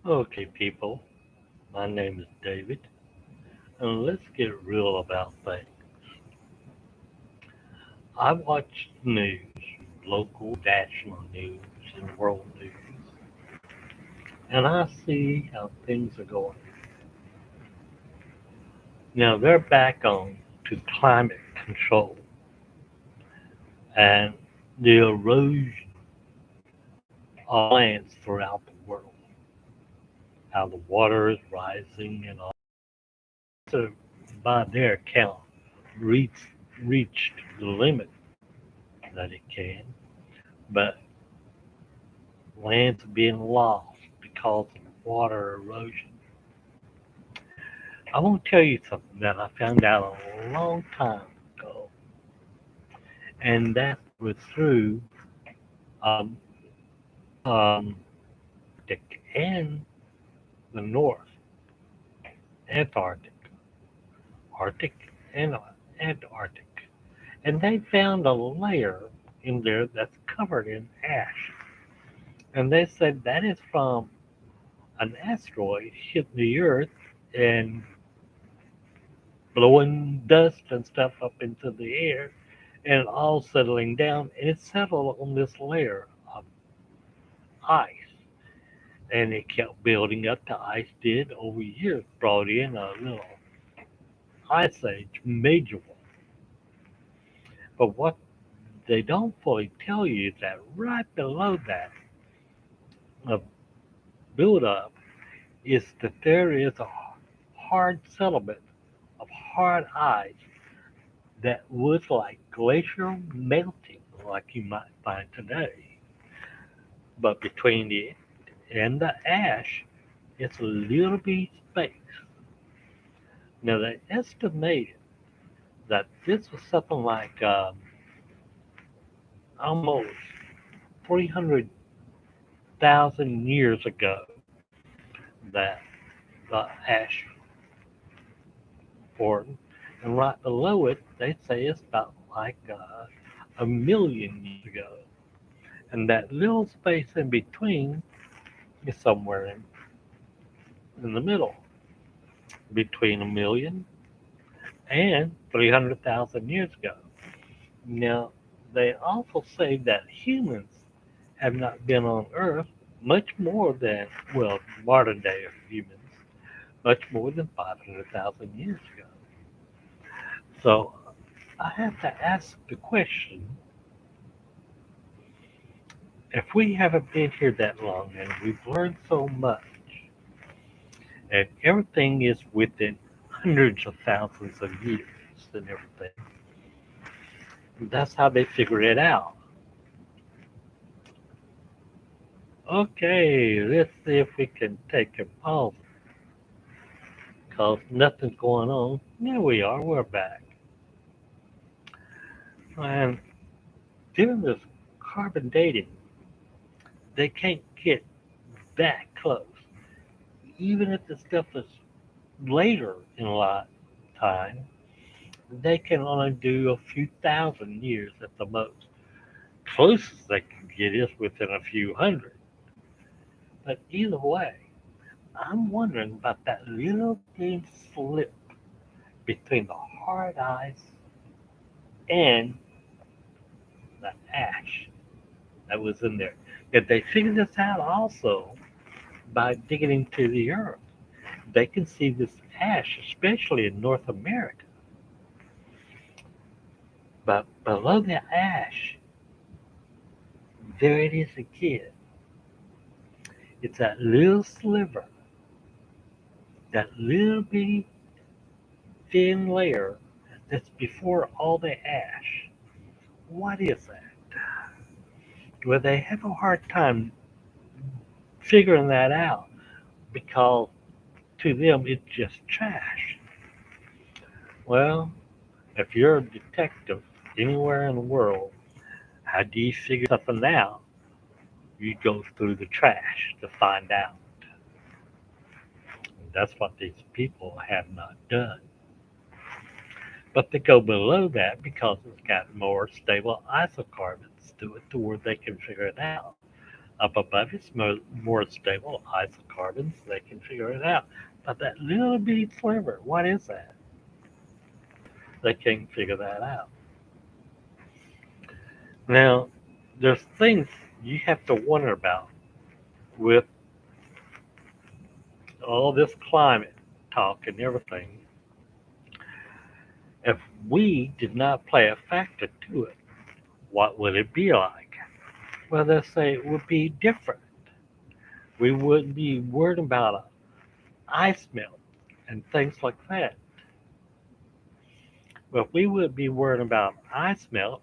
Okay, people, my name is David, and let's get real about things. I watch news, local, national news, and world news, and I see how things are going. Now they're back on to climate control and the erosion of lands throughout the world, how the water is rising and all. So by their account, reached reached the limit that it can, but lands being lost because of water erosion. I want to tell you something that I found out a long time ago, and that was through um, um, Arctic and the North, Antarctic, Arctic and Antarctic, and they found a layer in there that's covered in ash, and they said that is from an asteroid hitting the Earth and blowing dust and stuff up into the air and all settling down, and it settled on this layer of ice. And it kept building up. The ice did over years, brought in a little ice age, major one. But what they don't fully tell you is that right below that uh, build up is that there is a hard settlement of hard ice that was like glacier melting, like you might find today. But between it and the ash, it's a little bitty space. Now they estimated that this was something like almost 300,000 years ago that the ash formed, and right below it, they say it's about like a million years ago, and that little space in between is somewhere in the middle, between a million and 300,000 years ago. Now, they also say that humans have not been on Earth much more than, well, modern day humans, much more than 500,000 years ago. So I have to ask the question, if we haven't been here that long and we've learned so much, and everything is within hundreds of thousands of years and everything, that's how they figure it out. Okay, let's see if we can take a pause because nothing's going on. There we are, we're back. And doing this carbon dating, they can't get that close. Even if the stuff is later in lifetime, they can only do a few thousand years at the most. Closest they can get is within a few hundred. But either way, I'm wondering about that little thin slip between the hard ice and the ash that was in there. If they figure this out also by digging into the earth, they can see this ash, especially in North America. But below the ash, there it is again. It's that little sliver, that little bitty thin layer that's before all the ash. What is that? Well, they have a hard time figuring that out because to them it's just trash. Well, if you're a detective anywhere in the world, how do you figure something out? You go through the trash to find out. That's what these people have not done. But they go below that because it's got more stable isocarbons to it to where they can figure it out. Up above it's more stable isocarbons. They can figure it out. But that little bitty sliver, what is that? They can't figure that out. Now, there's things you have to wonder about with all this climate talk and everything. If we did not play a factor to it, what would it be like? Well, they say it would be different. We wouldn't be worried about ice melt and things like that. But we would be worried about melt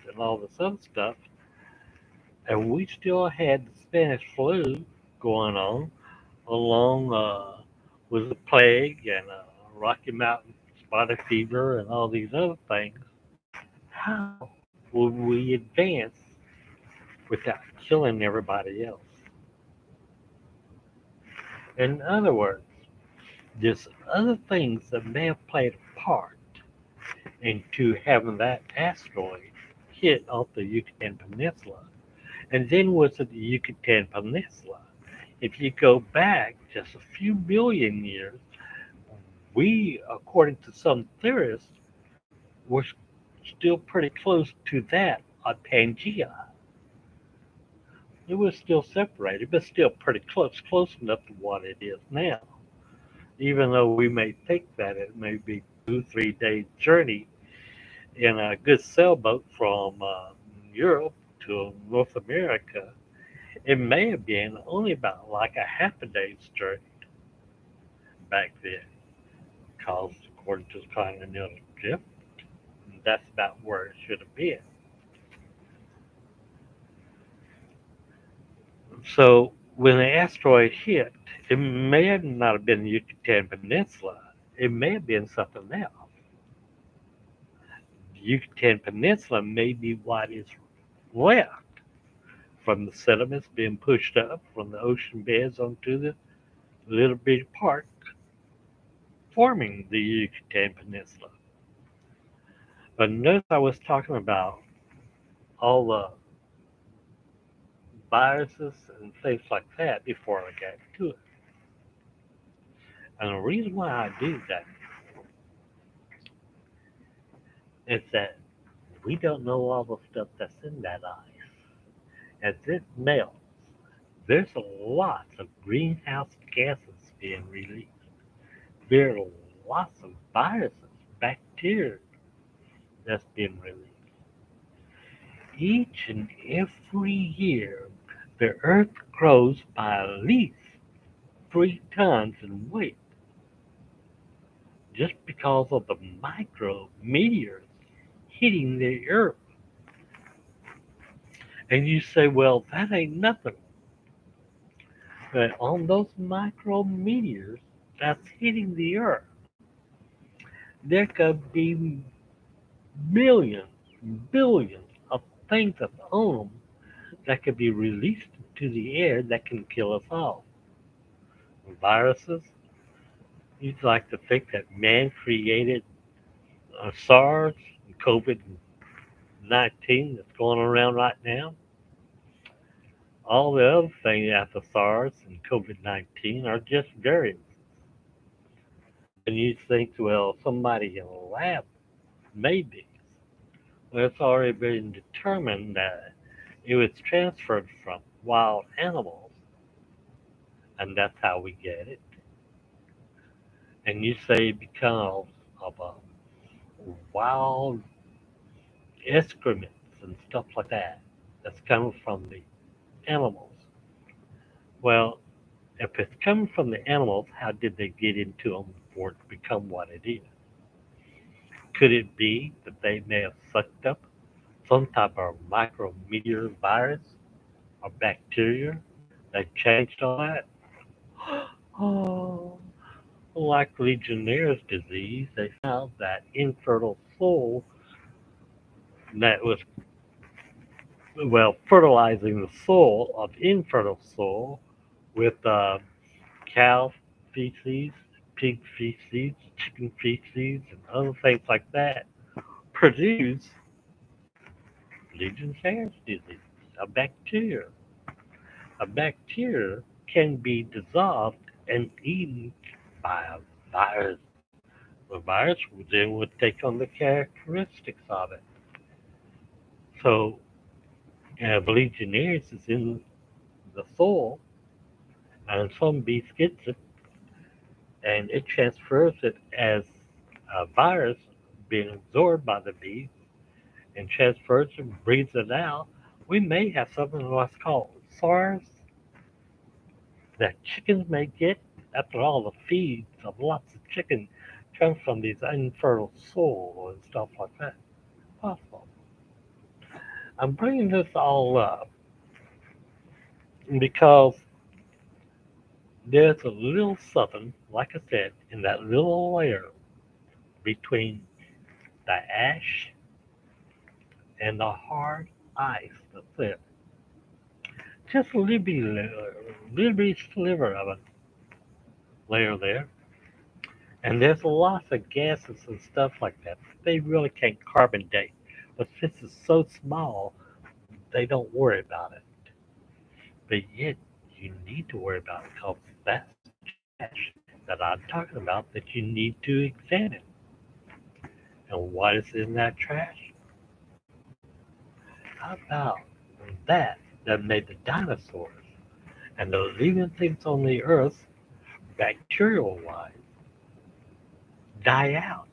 and all this other stuff, and we still had the Spanish flu going on along with the plague and Rocky Mountain spotted fever and all these other things. How would we advance without killing everybody else? In other words, there's other things that may have played a part into having that asteroid hit off the Yucatan Peninsula. And then was it the Yucatan Peninsula? If you go back just a few billion years, we, according to some theorists, were still pretty close to that on Pangea. It was still separated, but still pretty close enough to what it is now. Even though we may think that it may be 2 3 days journey in a good sailboat from Europe to North America, it may have been only about like a half a day's journey back then, because according to the continental drift, that's about where it should have been. So when the asteroid hit, it may have not have been the Yucatan Peninsula. It may have been something else. The Yucatan Peninsula may be what is left from the sediments being pushed up from the ocean beds onto the little bitty park forming the Yucatan Peninsula. But notice I was talking about all the viruses and things like that before I got to it. And the reason why I do that is that we don't know all the stuff that's in that ice. As it melts, there's lots of greenhouse gases being released. There are lots of viruses, bacteria that's being released. Each and every year, the Earth grows by at least 3 tons in weight just because of the micro meteors hitting the Earth. And you say, well, that ain't nothing. But on those micro meteors that's hitting the Earth, there could be millions, billions of things that's on them that could be released into the air that can kill us all. Viruses, you'd like to think that man created SARS and COVID-19 that's going around right now. All the other things after SARS and COVID-19 are just variants. And you think, well, somebody in a lab, maybe. Well, it's already been determined that it was transferred from wild animals, and that's how we get it. And you say because of wild excrements and stuff like that that's coming from the animals. Well, if it's coming from the animals, how did they get into them for it to become what it is? Could it be that they may have sucked up some type of micrometeor virus or bacteria that changed all that? Oh, like Legionnaire's disease, they found that infertile soil that was, well, fertilizing the soil of infertile soil with cow feces, pig feces, chicken feces, and other things like that produce Legionnaire's disease, a bacteria. a bacteria can be dissolved and eaten by a virus. The virus then would take on the characteristics of it. So, Legionnaires is in the soil, and some bees gets it, and it transfers it as a virus being absorbed by the bees and transfers and breathes it out. We may have something what's called SARS that chickens may get after all the feeds of lots of chicken comes from these infertile soil and stuff like that. Possible. I'm bringing this all up because there's a little something, like I said, in that little layer between the ash and the hard ice that's there. Just a little bitty sliver of a layer there. And there's lots of gases and stuff like that. They really can't carbon date. But since it's so small, they don't worry about it. But yet, you need to worry about it because that's trash that I'm talking about that you need to examine. And what is in that trash? How about that made the dinosaurs and the living things on the earth, bacterial wise, die out?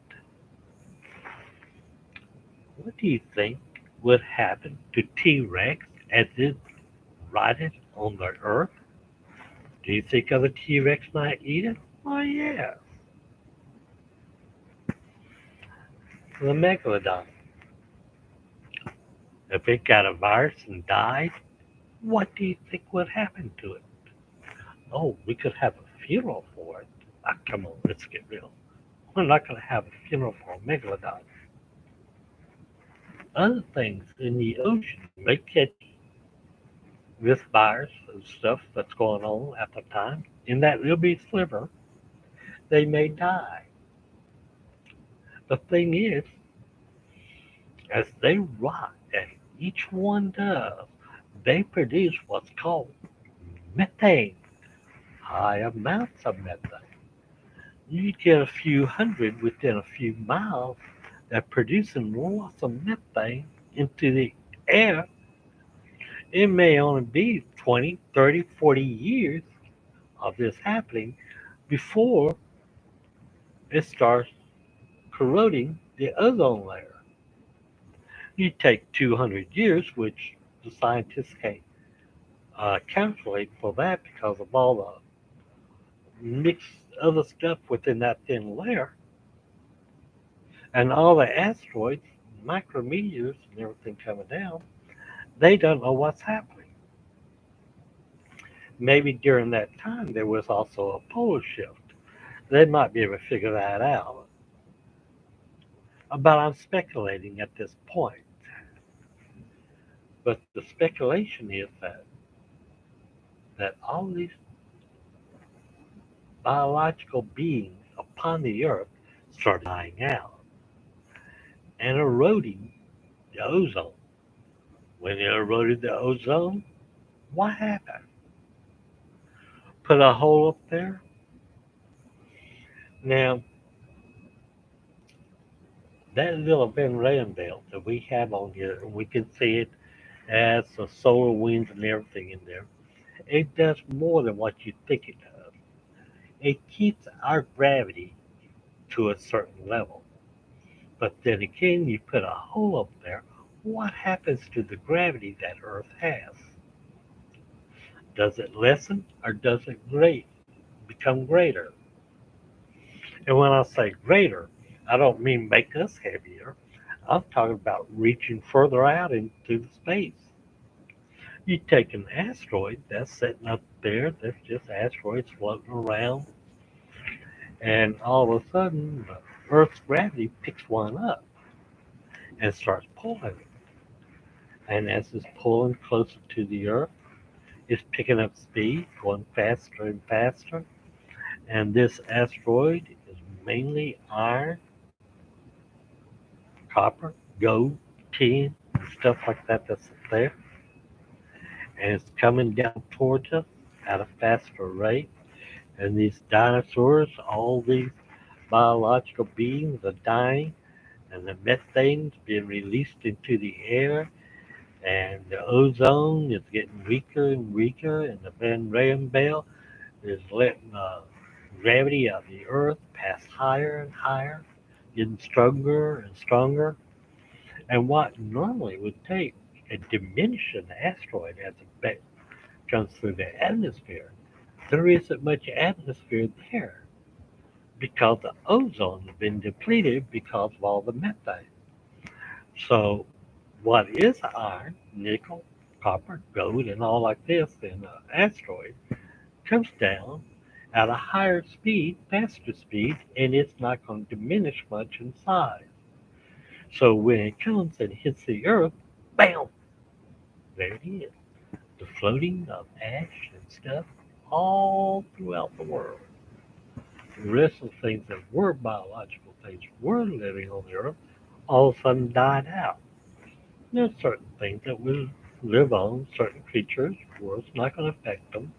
What do you think would happen to T Rex as it rotted on the earth? Do you think other T Rex might eat it? Oh, yeah. The megalodon. If it got a virus and died, what do you think would happen to it? Oh, we could have a funeral for it. Ah, come on, let's get real. We're not going to have a funeral for a megalodon. Other things in the ocean may catch this virus and stuff that's going on at the time. In that little bitty sliver, they may die. The thing is, as they rot, and each one does, they produce what's called methane, high amounts of methane. You get a few hundred within a few miles that producing lots of methane into the air. It may only be 20, 30, 40 years of this happening before it starts corroding the ozone layer. You take 200 years, which the scientists can't calculate for that because of all the mixed other stuff within that thin layer and all the asteroids, micrometeors, and everything coming down. They don't know what's happening. Maybe during that time there was also a polar shift. They might be able to figure that out. But I'm speculating at this point. But the speculation is that all these biological beings upon the earth start dying out and eroding the ozone. When it eroded the ozone, what happened? Put a hole up there. Now, that little Van Ryan belt that we have on here, we can see it as the solar winds and everything in there. It does more than what you think it does. It keeps our gravity to a certain level. But then again, you put a hole up there, what happens to the gravity that Earth has? Does it lessen or does it become greater? And when I say greater, I don't mean make us heavier. I'm talking about reaching further out into the space. You take an asteroid that's sitting up there, that's just asteroids floating around, and all of a sudden, Earth's gravity picks one up and starts pulling it. And as it's pulling closer to the Earth, it's picking up speed, going faster and faster. And this asteroid is mainly iron, copper, gold, tin, and stuff like that that's there. and it's coming down towards us at a faster rate. And these dinosaurs, all these biological beings are dying, and the methane's being released into the air, and the ozone is getting weaker and weaker, and the Van Ryan belt is letting gravity of the Earth pass higher and higher, getting stronger and stronger. And what normally would take a diminishing asteroid as it comes through the atmosphere, there isn't much atmosphere there because the ozone has been depleted because of all the methane. So, what is iron, nickel, copper, gold, and all like this in an asteroid comes down at a higher speed, faster speed, and it's not going to diminish much in size. So when it comes and hits the Earth, bam, there it is. The floating of ash and stuff all throughout the world. The rest of the things that were biological things were living on the Earth all of a sudden died out. There's certain things that will live on, certain creatures, where it's not going to affect them,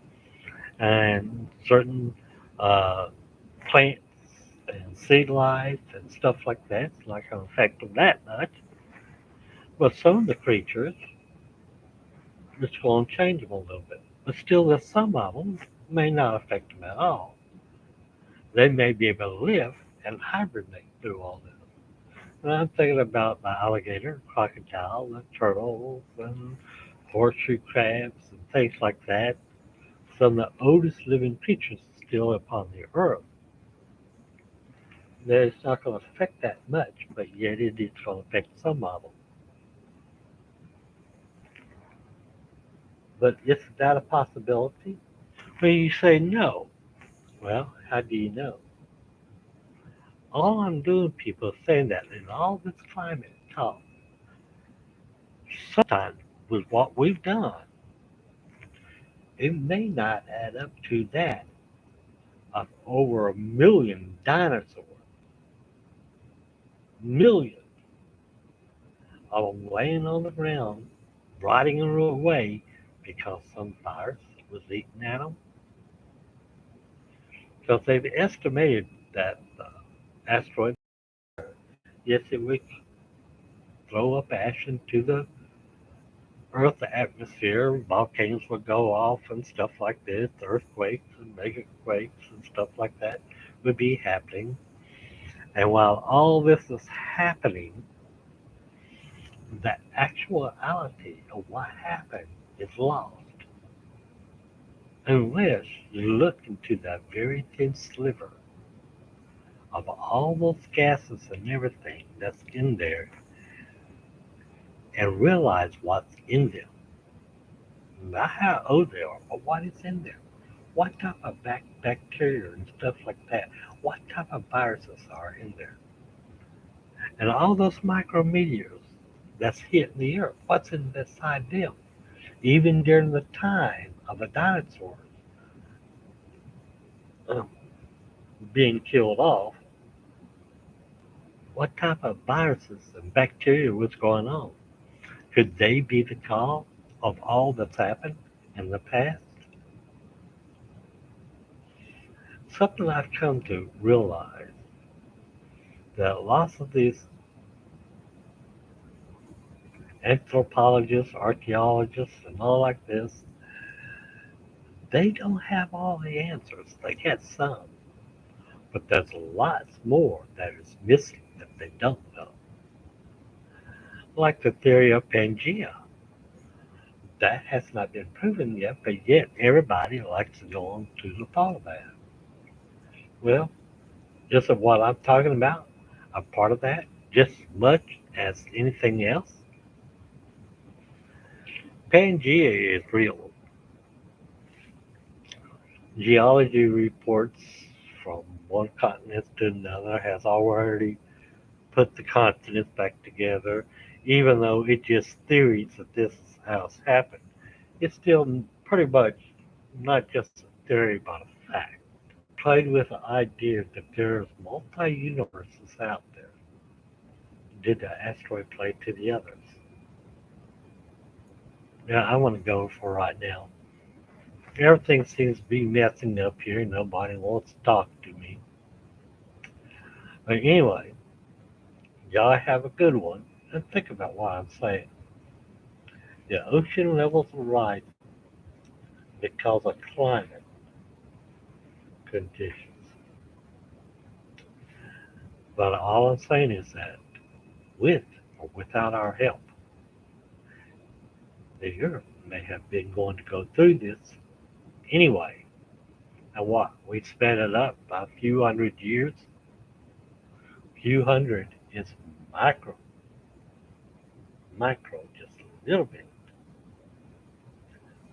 and certain uh, plants and sea life and stuff like that, it's not going to affect them that much. But some of the creatures, it's going to change them a little bit. But still, there's some of them may not affect them at all. They may be able to live and hibernate through all this. And I'm thinking about the alligator, crocodile, the turtles, and horseshoe crabs, and things like that. Some of the oldest living creatures still upon the earth. That it's not going to affect that much, but yet it is going to affect some of them. But is that a possibility? Well, you say no. Well, how do you know? All I'm doing, people, is saying that in all this climate talk, sometimes with what we've done, it may not add up to that of over a million dinosaurs, millions of them laying on the ground, rotting away because some virus was eating at them. Because they've estimated that asteroid, yes, it would throw up ash into the Earth atmosphere, volcanoes would go off and stuff like this, earthquakes and megaquakes and stuff like that would be happening. And while all this is happening, the actuality of what happened is lost unless you look into that very thin sliver of all those gases and everything that's in there and realize what's in them. Not how old they are, but what is in there. What type of bacteria and stuff like that. What type of viruses are in there. And all those micrometeors that's hitting the earth, what's inside them? Even during the time of the dinosaurs um, being killed off, what type of viruses and bacteria was going on? Could they be the cause of all that's happened in the past? Something I've come to realize that lots of these anthropologists, archaeologists, and all like this, they don't have all the answers. They get some, but there's lots more that is missing that they don't know. Like the theory of Pangea. That has not been proven yet, but yet everybody likes to go on to the thought of that. Well, just of what I'm talking about, a part of that, just as much as anything else. Pangea is real. Geology reports from one continent to another has already put the continents back together, even though it's just theories that this is how it's happened. It's still pretty much not just a theory but a fact. Played with the idea that there's multi-universes out there. Did the asteroid play to the others? Yeah, I want to go for right now. Everything seems to be messing up here. Nobody wants to talk to me. But anyway, y'all have a good one. And think about what I'm saying. The ocean levels are rising because of climate conditions. But all I'm saying is that with or without our help, the Earth may have been going to go through this anyway. And what? We sped it up by a few hundred years. Few hundred is micro, just a little bit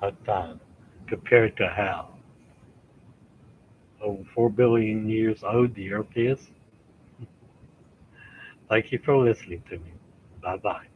of time compared to how over 4 billion years old the Earth is. Thank you for listening to me. Bye bye.